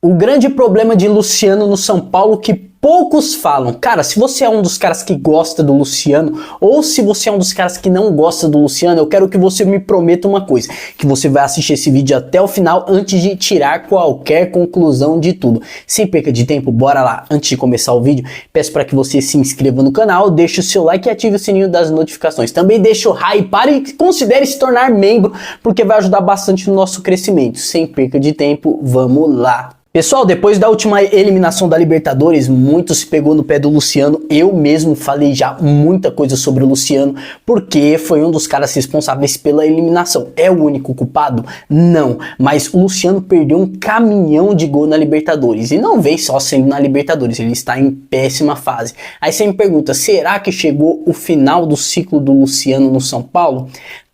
O grande problema de Luciano no São Paulo que poucos falam. Cara, se você é um dos caras que gosta do Luciano, ou se você é um dos caras que não gosta do Luciano, eu quero que você me prometa uma coisa, que você vai assistir esse vídeo até o final antes de tirar qualquer conclusão de tudo. Sem perca de tempo, bora lá. Antes de começar o vídeo, peço para que você se inscreva no canal, deixe o seu like e ative o sininho das notificações. Também deixe o hype e considere se tornar membro, porque vai ajudar bastante no nosso crescimento. Sem perca de tempo, vamos lá. Pessoal, depois da última eliminação da Libertadores, muito se pegou no pé do Luciano. Eu mesmo falei já muita coisa sobre o Luciano, porque foi um dos caras responsáveis pela eliminação. É o único culpado? Não, mas o Luciano perdeu um caminhão de gol na Libertadores. E não vem só sendo na Libertadores, ele está em péssima fase. Aí você me pergunta, será que chegou o final do ciclo do Luciano no São Paulo?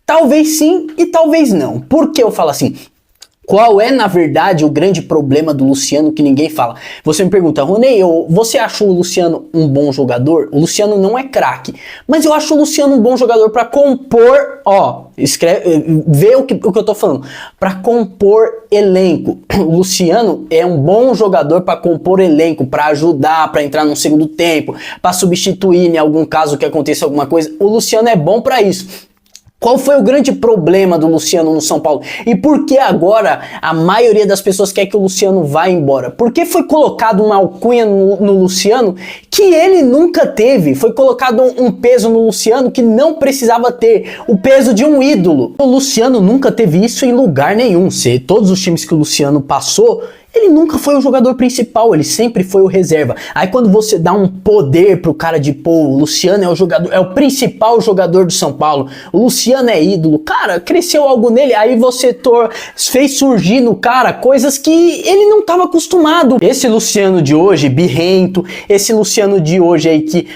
Talvez sim e talvez não. Por que eu falo assim? Qual é, na verdade, o grande problema do Luciano que ninguém fala? Você me pergunta, Ronei, você acha o Luciano um bom jogador? O Luciano não é craque, mas eu acho o Luciano um bom jogador para compor, vê o que eu tô falando, para compor elenco. O Luciano é um bom jogador para compor elenco, para ajudar, para entrar no segundo tempo, para substituir em algum caso que aconteça alguma coisa. O Luciano é bom para isso. Qual foi o grande problema do Luciano no São Paulo? E por que agora a maioria das pessoas quer que o Luciano vá embora? Porque foi colocado uma alcunha no Luciano que ele nunca teve. Foi colocado um peso no Luciano que não precisava ter. O peso de um ídolo. O Luciano nunca teve isso em lugar nenhum. Se todos os times que o Luciano passou, ele nunca foi o jogador principal, ele sempre foi o reserva. Aí quando você dá um poder pro cara de pô, o Luciano é o jogador, é o principal jogador do São Paulo, o Luciano é ídolo, cara, cresceu algo nele, aí você fez surgir no cara coisas que ele não estava acostumado. Esse Luciano de hoje, birrento, esse Luciano de hoje aí que,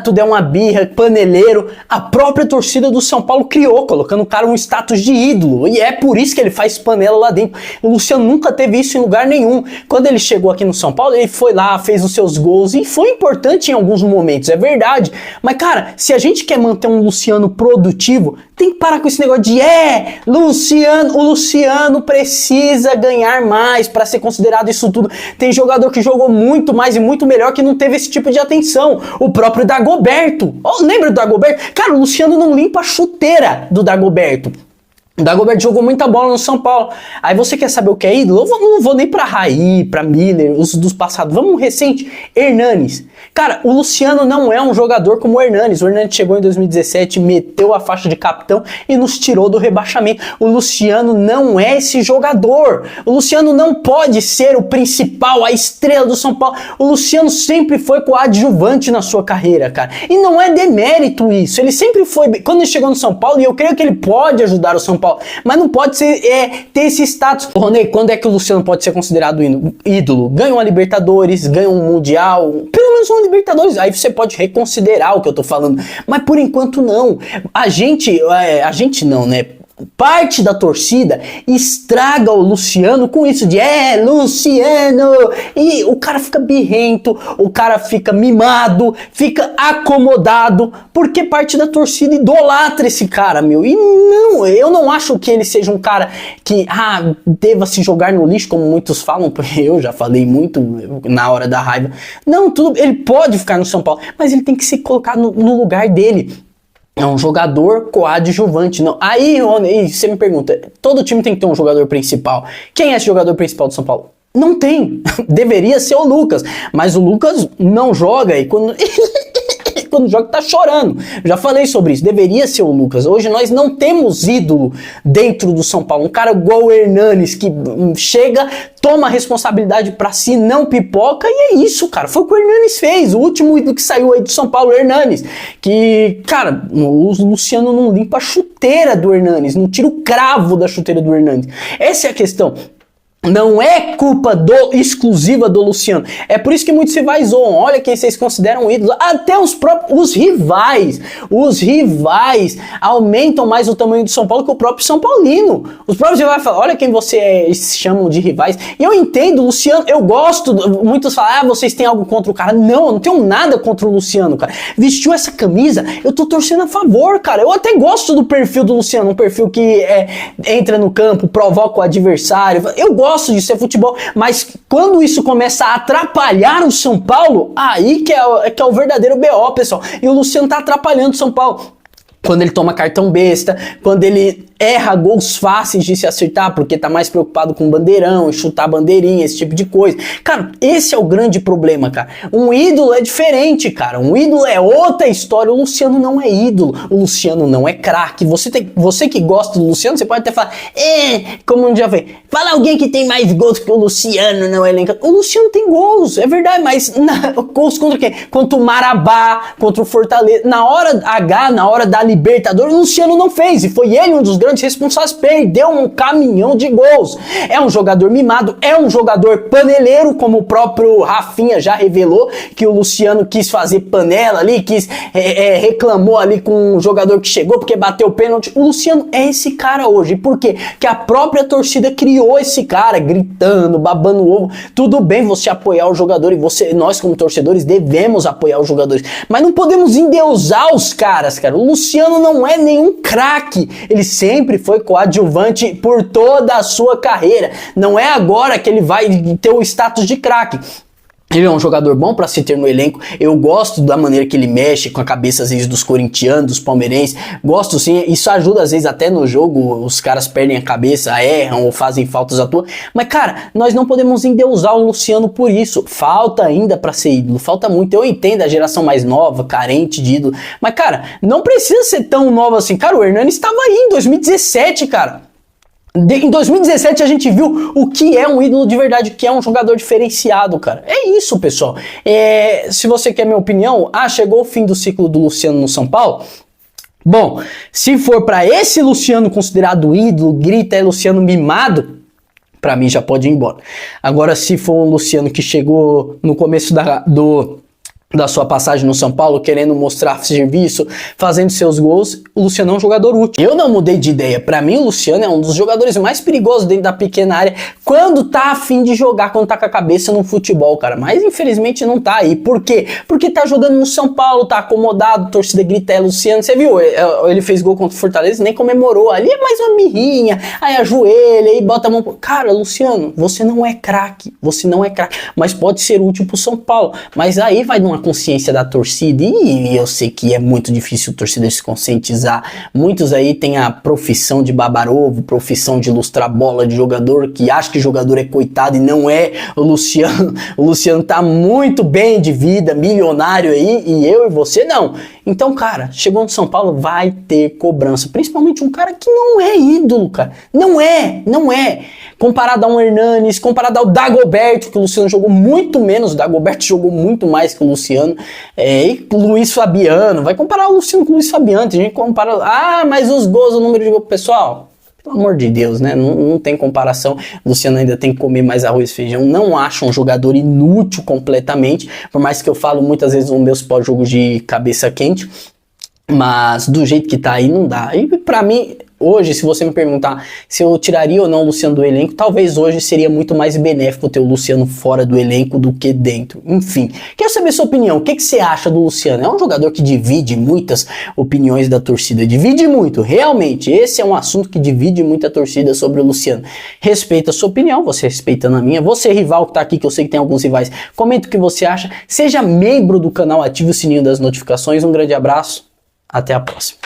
tudo é uma birra, paneleiro, a própria torcida do São Paulo criou, colocando o cara um status de ídolo, e é por isso que ele faz panela lá dentro. O Luciano nunca teve isso em lugar nenhum. Quando ele chegou aqui no São Paulo, ele foi lá, fez os seus gols e foi importante em alguns momentos, é verdade. Mas cara, se a gente quer manter um Luciano produtivo, tem que parar com esse negócio de o Luciano precisa ganhar mais para ser considerado isso tudo. Tem jogador que jogou muito mais e muito melhor que não teve esse tipo de atenção. O próprio Dagoberto. Lembra do Dagoberto? Cara, o Luciano não limpa a chuteira do Dagoberto. O Dagoberto jogou muita bola no São Paulo. Aí você quer saber o que é ídolo? Eu não vou nem pra Raí, pra Miller, os dos passados. Vamos um recente, Hernanes. Cara, o Luciano não é um jogador como o Hernanes. O Hernanes chegou em 2017, meteu a faixa de capitão e nos tirou do rebaixamento. O Luciano não é esse jogador. O Luciano não pode ser o principal, a estrela do São Paulo. O Luciano sempre foi coadjuvante na sua carreira, cara. E não é demérito isso. Ele sempre foi, quando ele chegou no São Paulo, e eu creio que ele pode ajudar o São Paulo, mas não pode ser, ter esse status. Ronei, quando é que o Luciano pode ser considerado ídolo? Ganha uma Libertadores, ganha um Mundial, pelo menos uma Libertadores, aí você pode reconsiderar o que eu tô falando, mas por enquanto não. A gente não, né? Parte da torcida estraga o Luciano com isso de Luciano, e o cara fica birrento, o cara fica mimado, fica acomodado, porque parte da torcida idolatra esse cara, meu. E não, eu não acho que ele seja um cara que deva se jogar no lixo, como muitos falam, porque eu já falei muito na hora da raiva. Não, ele pode ficar no São Paulo, mas ele tem que se colocar no lugar dele. É um jogador coadjuvante, não. Aí você me pergunta, todo time tem que ter um jogador principal. Quem é esse jogador principal do São Paulo? Não tem. Deveria ser o Lucas, mas o Lucas não joga e quando joga tá chorando. Já falei sobre isso, deveria ser o Lucas. Hoje nós não temos ídolo dentro do São Paulo. Um cara igual o Hernanes que chega, toma a responsabilidade pra si, não pipoca, e é isso, cara. Foi o que o Hernanes fez. O último ídolo que saiu aí do São Paulo, o Hernanes. Que, cara, o Luciano não limpa a chuteira do Hernanes, não tira o cravo da chuteira do Hernanes. Essa é a questão. Não é culpa exclusiva do Luciano. É por isso que muitos rivais zoam. Olha quem vocês consideram ídolos. Até os rivais. Os rivais aumentam mais o tamanho do São Paulo que o próprio São Paulino. Os próprios rivais falam, olha quem vocês chamam de rivais. E eu entendo, Luciano, eu gosto. Muitos falam, vocês têm algo contra o cara. Não, eu não tenho nada contra o Luciano, cara. Vestiu essa camisa, eu tô torcendo a favor, cara. Eu até gosto do perfil do Luciano. Um perfil que entra no campo, provoca o adversário. Eu gosto gosto disso, é futebol, mas quando isso começa a atrapalhar o São Paulo, aí que é o verdadeiro BO, pessoal. E o Luciano tá atrapalhando o São Paulo. Quando ele toma cartão besta, quando ele erra gols fáceis de se acertar, porque tá mais preocupado com bandeirão, chutar bandeirinha, esse tipo de coisa. Cara, esse é o grande problema, cara. Um ídolo é diferente, cara. Um ídolo é outra história. O Luciano não é ídolo. O Luciano não é craque. Você que gosta do Luciano, você pode até falar, como um dia foi, fala alguém que tem mais gols que o Luciano, não é elenco. O Luciano tem gols, é verdade, mas gols contra quem? Contra o Marabá, contra o Fortaleza. Na hora H, na hora da Libertadores, o Luciano não fez, e foi ele um dos grandes responsáveis, perdeu um caminhão de gols. É um jogador mimado, é um jogador paneleiro, como o próprio Rafinha já revelou, que o Luciano quis fazer panela ali, reclamou ali com um jogador que chegou porque bateu o pênalti. O Luciano é esse cara hoje. Por quê? Porque a própria torcida criou esse cara, gritando, babando o ovo. Tudo bem você apoiar o jogador, e nós como torcedores devemos apoiar os jogadores, mas não podemos endeusar os caras, cara. O Luciano não é nenhum craque, ele sempre foi coadjuvante por toda a sua carreira. Não é agora que ele vai ter o status de craque. Ele é um jogador bom para se ter no elenco. Eu gosto da maneira que ele mexe com a cabeça, às vezes, dos corintianos, dos palmeirenses. Gosto sim, isso ajuda, às vezes, até no jogo. Os caras perdem a cabeça, erram ou fazem faltas à toa. Mas, cara, nós não podemos endeusar o Luciano por isso. Falta ainda para ser ídolo, falta muito. Eu entendo a geração mais nova, carente de ídolo. Mas, cara, não precisa ser tão nova assim. Cara, o Hernani estava aí em 2017, cara. Em 2017 a gente viu o que é um ídolo de verdade, o que é um jogador diferenciado, cara. É isso, pessoal. Se você quer minha opinião, chegou o fim do ciclo do Luciano no São Paulo. Bom, se for para esse Luciano considerado ídolo, grita é Luciano mimado, pra mim já pode ir embora. Agora, se for um Luciano que chegou no começo da sua passagem no São Paulo, querendo mostrar serviço, fazendo seus gols, o Luciano é um jogador útil. Eu não mudei de ideia. Pra mim, o Luciano é um dos jogadores mais perigosos dentro da pequena área, quando tá a fim de jogar, quando tá com a cabeça no futebol, cara. Mas, infelizmente, não tá aí. Por quê? Porque tá jogando no São Paulo, tá acomodado, a torcida grita, é Luciano. Você viu? Ele fez gol contra o Fortaleza, nem comemorou. Ali é mais uma mirrinha, aí ajoelha, aí bota a mão... Cara, Luciano, você não é craque, mas pode ser útil pro São Paulo. Mas aí vai numa consciência da torcida, e eu sei que é muito difícil o torcedor se conscientizar. Muitos aí têm a profissão de babar ovo, profissão de ilustrar bola de jogador, que acha que jogador é coitado e não é. O Luciano tá muito bem de vida, milionário aí, e eu e você não. Então, cara, chegou no São Paulo, vai ter cobrança, principalmente um cara que não é ídolo, cara. Não é. Comparado a um Hernanes, comparado ao Dagoberto, que o Luciano jogou muito menos, o Dagoberto jogou muito mais que o Luciano, e o Luiz Fabiano. Vai comparar o Luciano com o Luiz Fabiano, a gente compara, mas os gols, o número de gols, pessoal, pelo amor de Deus, né? Não tem comparação. O Luciano ainda tem que comer mais arroz e feijão. Não acho um jogador inútil completamente, por mais que eu falo muitas vezes nos meus pós-jogos de cabeça quente, mas do jeito que tá aí não dá. E pra mim, hoje, se você me perguntar se eu tiraria ou não o Luciano do elenco, talvez hoje seria muito mais benéfico ter o Luciano fora do elenco do que dentro. Enfim, quero saber sua opinião. O que você acha do Luciano? É um jogador que divide muitas opiniões da torcida. Divide muito, realmente. Esse é um assunto que divide muita torcida sobre o Luciano. Respeita a sua opinião, você respeitando a minha. Você, rival que tá aqui, que eu sei que tem alguns rivais, comenta o que você acha. Seja membro do canal, ative o sininho das notificações. Um grande abraço. Até a próxima.